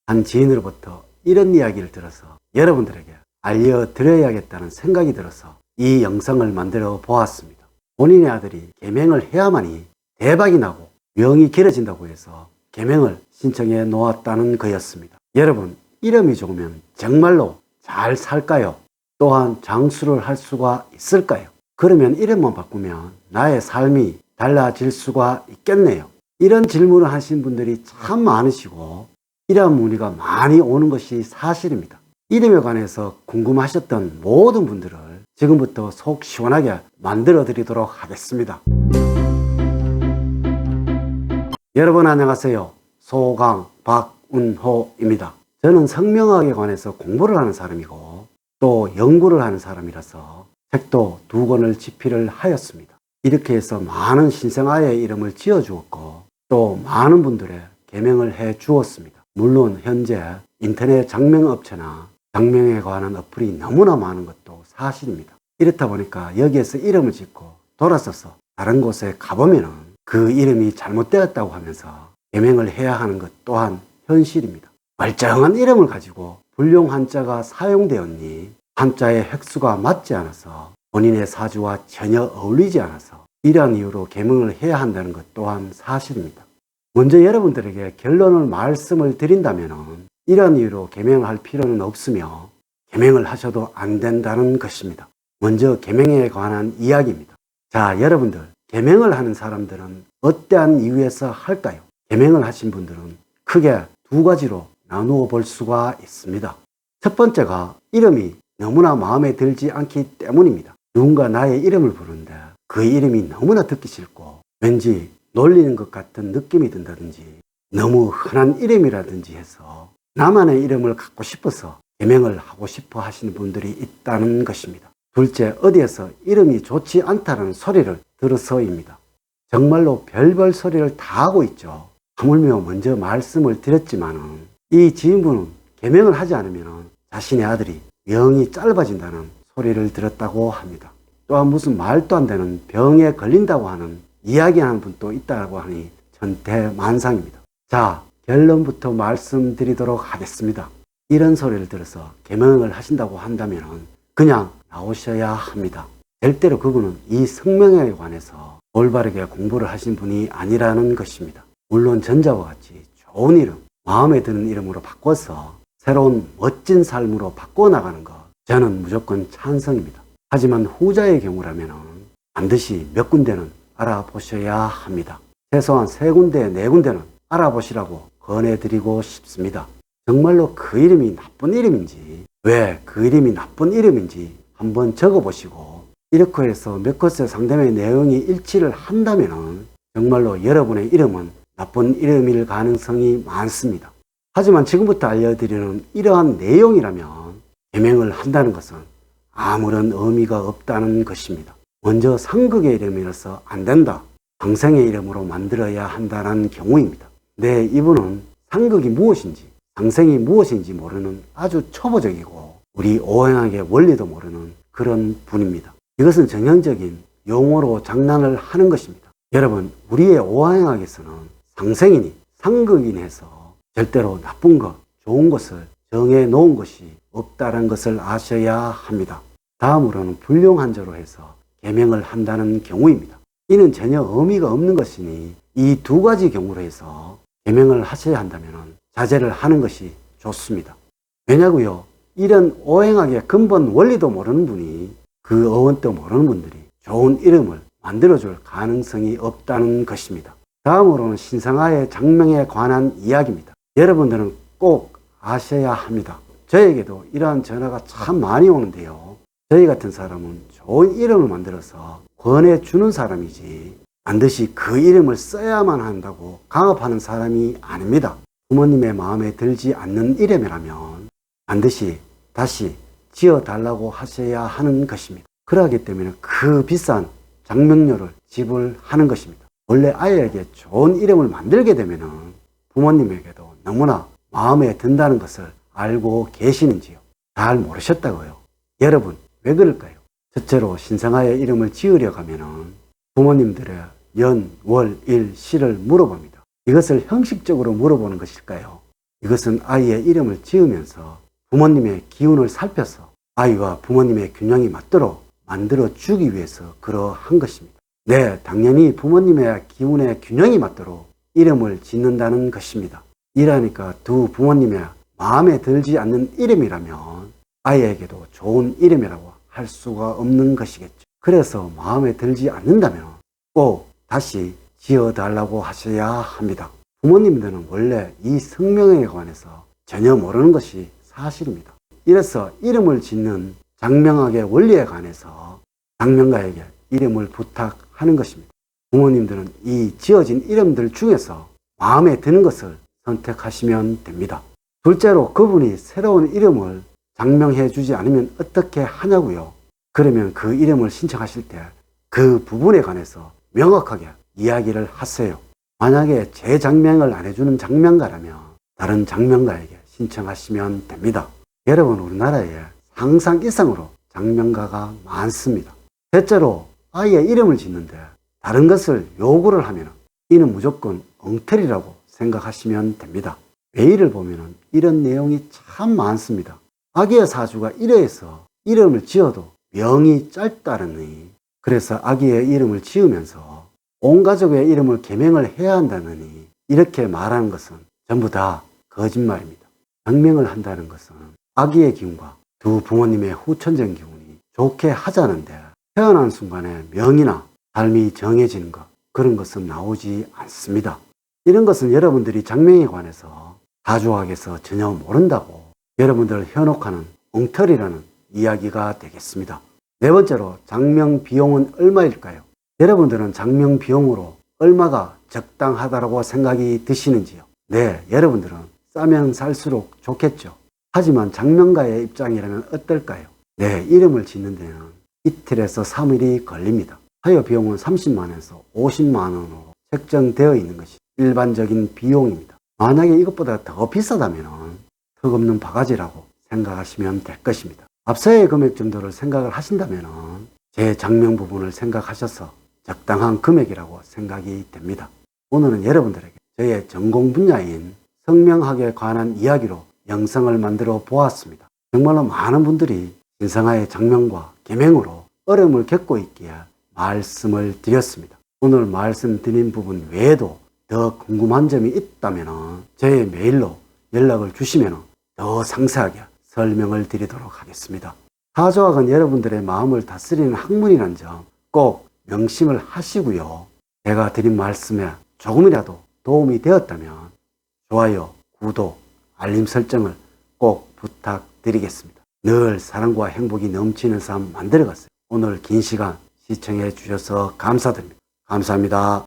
한 지인으로부터 이런 이야기를 들어서 여러분들에게 알려드려야겠다는 생각이 들어서 이 영상을 만들어 보았습니다. 본인의 아들이 계명을 해야만이 대박이 나고 명이 길어진다고 해서 계명을 신청해 놓았다는 거였습니다. 여러분, 이름이 좋으면 정말로 잘 살까요? 또한 장수를 할 수가 있을까요? 그러면 이름만 바꾸면 나의 삶이 달라질 수가 있겠네요. 이런 질문을 하신 분들이 참 많으시고 이러한 문의가 많이 오는 것이 사실입니다. 이름에 관해서 궁금하셨던 모든 분들을 지금부터 속 시원하게 만들어 드리도록 하겠습니다. 여러분 안녕하세요. 소강 박운호입니다. 저는 성명학에 관해서 공부를 하는 사람이고 또 연구를 하는 사람이라서 책도 2권을 집필을 하였습니다. 이렇게 해서 많은 신생아의 이름을 지어 주었고 또 많은 분들의 계명을 해 주었습니다. 물론 현재 인터넷 장명업체나 장명에 관한 어플이 너무나 많은 것도 사실입니다. 이렇다 보니까 여기에서 이름을 짓고 돌아서서 다른 곳에 가보면은 그 이름이 잘못되었다고 하면서 계명을 해야 하는 것 또한 현실입니다. 멀쩡한 이름을 가지고 불용 한자가 사용되었니 한자의 획수가 맞지 않아서 본인의 사주와 전혀 어울리지 않아서 이러한 이유로 계명을 해야 한다는 것 또한 사실입니다. 먼저 여러분들에게 결론을 말씀을 드린다면 이러한 이유로 계명을 할 필요는 없으며 계명을 하셔도 안 된다는 것입니다. 먼저 계명에 관한 이야기입니다. 자, 여러분들 계명을 하는 사람들은 어떠한 이유에서 할까요? 계명을 하신 분들은 크게 2가지로 나누어 볼 수가 있습니다. 첫 번째가 이름이 너무나 마음에 들지 않기 때문입니다. 누군가 나의 이름을 부르는데 그 이름이 너무나 듣기 싫고 왠지 놀리는 것 같은 느낌이 든다든지 너무 흔한 이름이라든지 해서 나만의 이름을 갖고 싶어서 계명을 하고 싶어 하시는 분들이 있다는 것입니다. 둘째, 어디에서 이름이 좋지 않다는 소리를 들어서입니다. 정말로 별별 소리를 다 하고 있죠. 하물며 먼저 말씀을 드렸지만은 이 지인분은 계명을 하지 않으면 자신의 아들이 명이 짧아진다는 소리를 들었다고 합니다. 또한 무슨 말도 안 되는 병에 걸린다고 하는 이야기하는 분도 있다고 하니 천태만상입니다. 자, 결론부터 말씀드리도록 하겠습니다. 이런 소리를 들어서 계명을 하신다고 한다면 그냥 나오셔야 합니다. 절대로 그분은 이 성명에 관해서 올바르게 공부를 하신 분이 아니라는 것입니다. 물론 전자와 같이 좋은 이름, 마음에 드는 이름으로 바꿔서 새로운 멋진 삶으로 바꿔나가는 것 저는 무조건 찬성입니다. 하지만 후자의 경우라면 반드시 몇 군데는 알아보셔야 합니다. 최소한 3군데, 4군데는 알아보시라고 권해드리고 싶습니다. 정말로 그 이름이 나쁜 이름인지 왜 그 이름이 나쁜 이름인지 한번 적어보시고 이렇게 해서 몇 곳의 상담의 내용이 일치를 한다면 정말로 여러분의 이름은 나쁜 이름일 가능성이 많습니다. 하지만 지금부터 알려드리는 이러한 내용이라면 계명을 한다는 것은 아무런 의미가 없다는 것입니다. 먼저 상극의 이름이라서 안 된다. 상생의 이름으로 만들어야 한다는 경우입니다. 네, 이분은 상극이 무엇인지 상생이 무엇인지 모르는 아주 초보적이고 우리 오행학의 원리도 모르는 그런 분입니다. 이것은 전형적인 용어로 장난을 하는 것입니다. 여러분, 우리의 오행학에서는 상생이니 상극이니 해서 절대로 나쁜 것, 좋은 것을 정해 놓은 것이 없다는 것을 아셔야 합니다. 다음으로는 불용한자로 해서 계명을 한다는 경우입니다. 이는 전혀 의미가 없는 것이니 이 2가지 경우로 해서 계명을 하셔야 한다면 자제를 하는 것이 좋습니다. 왜냐고요? 이런 오행학의 근본 원리도 모르는 분이 그 어원도 모르는 분들이 좋은 이름을 만들어줄 가능성이 없다는 것입니다. 다음으로는 신생아의 장명에 관한 이야기입니다. 여러분들은 꼭 아셔야 합니다. 저에게도 이러한 전화가 참 많이 오는데요. 저희 같은 사람은 좋은 이름을 만들어서 권해주는 사람이지 반드시 그 이름을 써야만 한다고 강압하는 사람이 아닙니다. 부모님의 마음에 들지 않는 이름이라면 반드시 다시 지어달라고 하셔야 하는 것입니다. 그러기 때문에 그 비싼 장명료를 지불하는 것입니다. 원래 아이에게 좋은 이름을 만들게 되면 부모님에게도 너무나 마음에 든다는 것을 알고 계시는지요? 잘 모르셨다고요? 여러분, 왜 그럴까요? 첫째로 신생아의 이름을 지으려고 하면 부모님들의 연, 월, 일, 시를 물어봅니다. 이것을 형식적으로 물어보는 것일까요? 이것은 아이의 이름을 지으면서 부모님의 기운을 살펴서 아이와 부모님의 균형이 맞도록 만들어 주기 위해서 그러한 것입니다. 네, 당연히 부모님의 기운의 균형이 맞도록 이름을 짓는다는 것입니다. 이라니까 두 부모님의 마음에 들지 않는 이름이라면 아이에게도 좋은 이름이라고 할 수가 없는 것이겠죠. 그래서 마음에 들지 않는다면 꼭 다시 지어달라고 하셔야 합니다. 부모님들은 원래 이 성명에 관해서 전혀 모르는 것이 사실입니다. 이래서 이름을 짓는 장명학의 원리에 관해서 장명가에게 이름을 부탁하는 것입니다. 부모님들은 이 지어진 이름들 중에서 마음에 드는 것을 선택하시면 됩니다. 둘째로 그분이 새로운 이름을 장명해 주지 않으면 어떻게 하냐고요? 그러면 그 이름을 신청하실 때 그 부분에 관해서 명확하게 이야기를 하세요. 만약에 재장명을 안 해주는 장명가라면 다른 장명가에게 신청하시면 됩니다. 여러분, 우리나라에 상상 이상으로 장명가가 많습니다. 셋째로 아이의 이름을 짓는데 다른 것을 요구를 하면 이는 무조건 엉터리라고 생각하시면 됩니다. 메일을 보면 이런 내용이 참 많습니다. 아기의 사주가 이래서 이름을 지어도 명이 짧다느니, 그래서 아기의 이름을 지으면서 온 가족의 이름을 개명을 해야 한다느니 이렇게 말하는 것은 전부 다 거짓말입니다. 장명을 한다는 것은 아기의 기운과 두 부모님의 후천적 기운이 좋게 하자는데 태어난 순간에 명이나 삶이 정해지는 것, 그런 것은 나오지 않습니다. 이런 것은 여러분들이 장명에 관해서 사주학에서 전혀 모른다고 여러분들을 현혹하는 엉터리라는 이야기가 되겠습니다. 네 번째로, 장명 비용은 얼마일까요? 여러분들은 장명 비용으로 얼마가 적당하다고 생각이 드시는지요? 네, 여러분들은 싸면 살수록 좋겠죠. 하지만 장명가의 입장이라면 어떨까요? 네, 이름을 짓는 데는 이틀에서 3일이 걸립니다. 하여 비용은 30만원에서 50만원으로 책정되어 있는 것이 일반적인 비용입니다. 만약에 이것보다 더 비싸다면 턱없는 바가지라고 생각하시면 될 것입니다. 앞서의 금액 정도를 생각을 하신다면 제 장명 부분을 생각하셔서 적당한 금액이라고 생각이 됩니다. 오늘은 여러분들에게 저의 전공 분야인 성명학에 관한 이야기로 영상을 만들어 보았습니다. 정말로 많은 분들이 신성하의 장명과 계명으로 어려움을 겪고 있기에 말씀을 드렸습니다. 오늘 말씀드린 부분 외에도 더 궁금한 점이 있다면 저의 메일로 연락을 주시면 더 상세하게 설명을 드리도록 하겠습니다. 사주학은 여러분들의 마음을 다스리는 학문이라는 점 꼭 명심을 하시고요. 제가 드린 말씀에 조금이라도 도움이 되었다면 좋아요, 구독, 알림 설정을 꼭 부탁드리겠습니다. 늘 사랑과 행복이 넘치는 삶 만들어가세요. 오늘 긴 시간 시청해 주셔서 감사드립니다. 감사합니다.